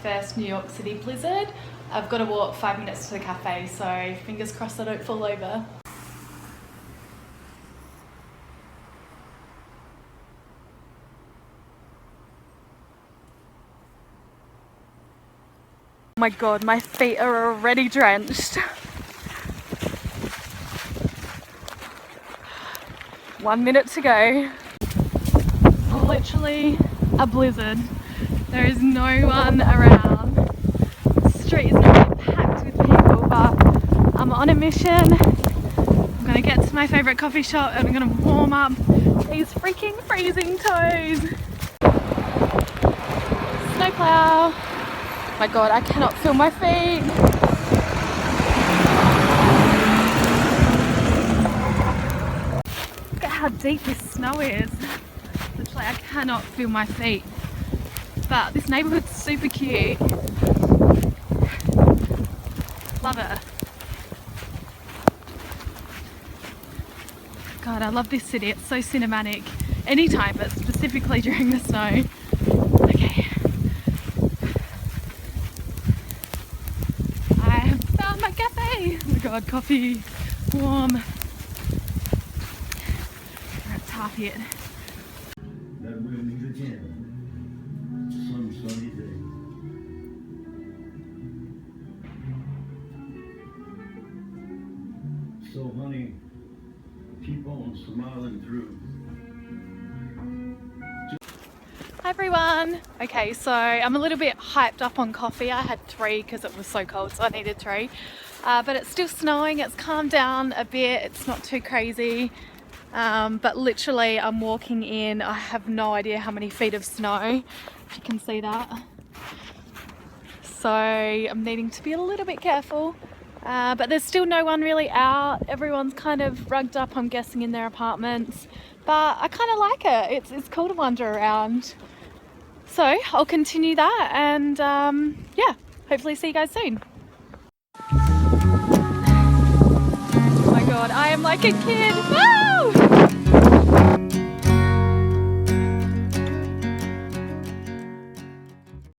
first New York City blizzard. I've got to walk 5 minutes to the cafe, so fingers crossed I don't fall over. Oh my god, my feet are already drenched. 1 minute to go. Literally a blizzard. There is no one around. The street is not packed with people, but I'm on a mission. I'm gonna get to my favourite coffee shop and I'm gonna warm up these freaking freezing toes. Snowplow. My god, I cannot feel my feet. Look at how deep this snow is. Literally, I cannot feel my feet. But this neighbourhood's super cute. Love it. God, I love this city. It's so cinematic. Anytime, but specifically during the snow. Okay. My cafe! Oh my god, coffee, warm. Let's top it. So honey, keep on smiling through. Hi everyone! Okay, so I'm a little bit hyped up on coffee. I had 3 because it was so cold, so I needed 3. But it's still snowing, it's calmed down a bit, it's not too crazy. But literally I'm walking in, I have no idea how many feet of snow, if you can see that. So I'm needing to be a little bit careful. But there's still no one really out. Everyone's kind of rugged up, I'm guessing, in their apartments. But I kind of like it. It's cool to wander around. So I'll continue that and yeah, hopefully see you guys soon. Oh my god, I am like a kid. Ah!